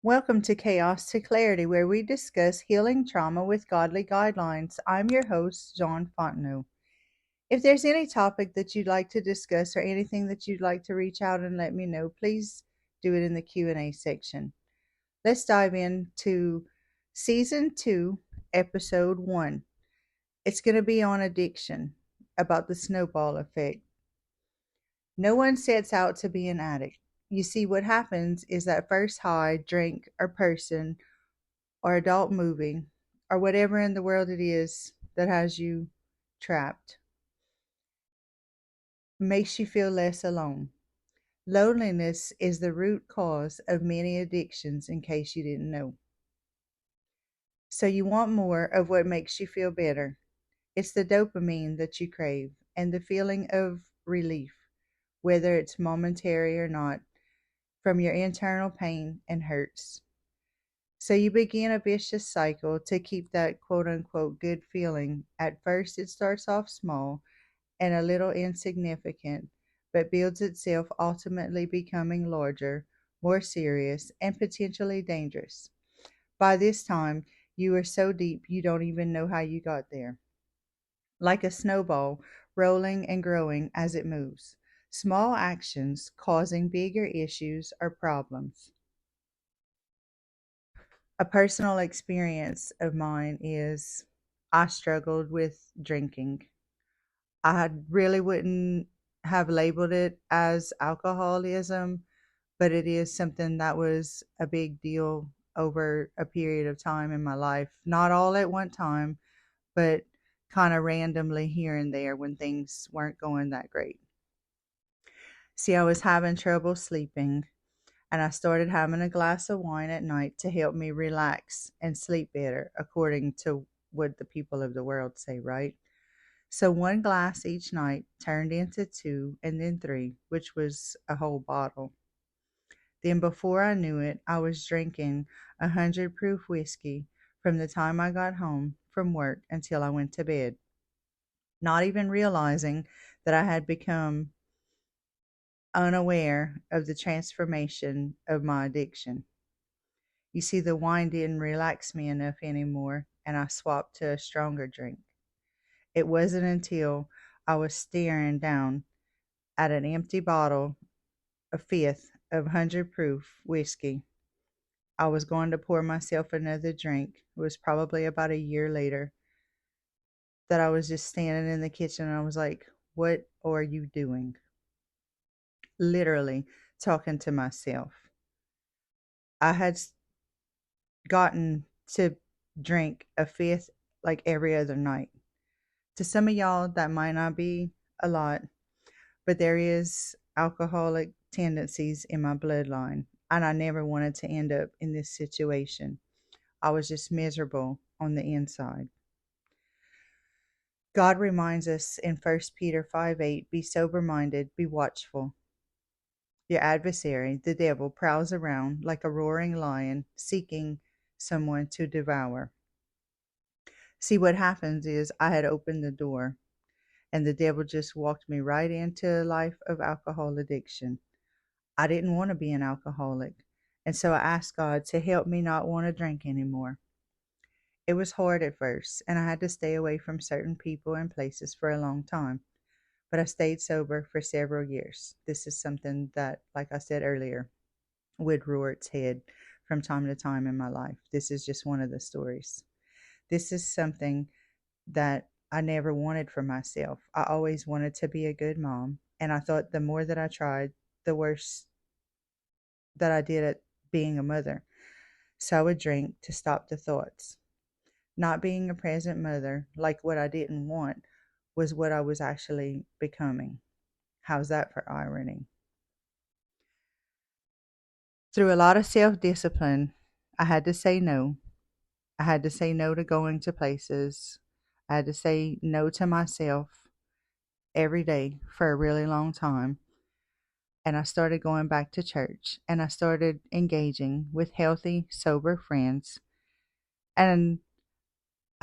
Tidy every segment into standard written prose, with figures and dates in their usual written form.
Welcome to Chaos to Clarity, where we discuss healing trauma with godly guidelines. I'm your host, John Fontenot. If there's any topic that you'd like to discuss or anything that you'd like to reach out and let me know, please do it in the Q&A section. Let's dive into Season 2, Episode 1. It's going to be on addiction, about the snowball effect. No one sets out to be an addict. You see, what happens is that first high, drink, or person or adult movie or whatever in the world it is that has you trapped makes you feel less alone. Loneliness is the root cause of many addictions, in case you didn't know. So you want more of what makes you feel better. It's the dopamine that you crave and the feeling of relief, whether it's momentary or not, from your internal pain and hurts. So you begin a vicious cycle to keep that quote unquote good feeling. At first, it starts off small and a little insignificant, but builds itself, ultimately becoming larger, more serious, and potentially dangerous. By this time, you are so deep you don't even know how you got there. Like a snowball, rolling and growing as it moves. Small actions causing bigger issues or problems. A personal experience of mine is I struggled with drinking. I really wouldn't have labeled it as alcoholism, but it is something that was a big deal over a period of time in my life. Not all at one time, but kind of randomly here and there when things weren't going that great. See, I was having trouble sleeping, and I started having a glass of wine at night to help me relax and sleep better, according to what the people of the world say, right? So one glass each night turned into two and then three, which was a whole bottle. Then before I knew it, I was drinking 100 proof whiskey from the time I got home from work until I went to bed, not even realizing that I had become unaware of the transformation of my addiction. You see, the wine didn't relax me enough anymore, and I swapped to a stronger drink. It wasn't until I was staring down at an empty bottle, a fifth of 100 proof whiskey. I was going to pour myself another drink. It was probably about a year later that I was just standing in the kitchen and I was like, "What are you doing?" Literally talking to myself. I had gotten to drink a fifth like every other night. To some of y'all, that might not be a lot, but there is alcoholic tendencies in my bloodline, and I never wanted to end up in this situation. I was just miserable on the inside. God reminds us in 1 Peter 5:8, be sober minded, be watchful. Your adversary, the devil, prowls around like a roaring lion seeking someone to devour. See, what happens is I had opened the door and the devil just walked me right into a life of alcohol addiction. I didn't want to be an alcoholic, and so I asked God to help me not want to drink anymore. It was hard at first, and I had to stay away from certain people and places for a long time, but I stayed sober for several years. This is something that, like I said earlier, would rear its head from time to time in my life. This is just one of the stories. This is something that I never wanted for myself. I always wanted to be a good mom, and I thought the more that I tried, the worse that I did at being a mother. So I would drink to stop the thoughts. Not being a present mother, like what I didn't want, was what I was actually becoming. How's that for irony? Through a lot of self discipline, I had to say no. I had to say no to going to places. I had to say no to myself every day for a really long time. And I started going back to church and I started engaging with healthy, sober friends. And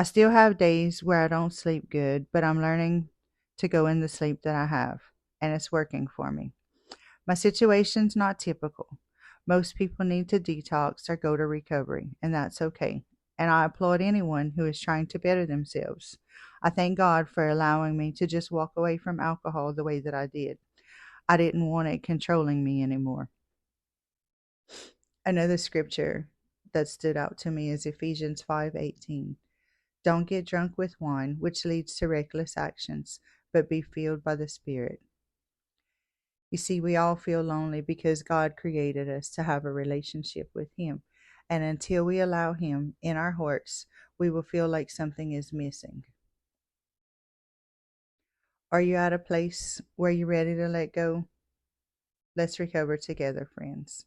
I still have days where I don't sleep good, but I'm learning to go in the sleep that I have, and it's working for me. My situation's not typical, Most people need to detox or go to recovery, and that's okay. And I applaud anyone who is trying to better themselves. I thank God for allowing me to just walk away from alcohol the way that I did. I didn't want it controlling me anymore. Another scripture that stood out to me is Ephesians 5:18. Don't get drunk with wine, which leads to reckless actions, but be filled by the Spirit. You see, we all feel lonely because God created us to have a relationship with Him. And until we allow Him in our hearts, we will feel like something is missing. Are you at a place where you're ready to let go? Let's recover together, friends.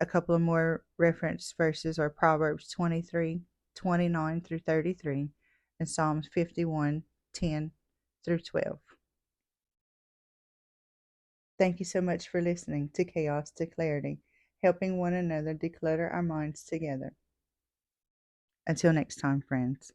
A couple of more reference verses are Proverbs 23:29 through 33, and Psalms 51:10 through 12. Thank you so much for listening to Chaos to Clarity, helping one another declutter our minds together. Until next time, friends.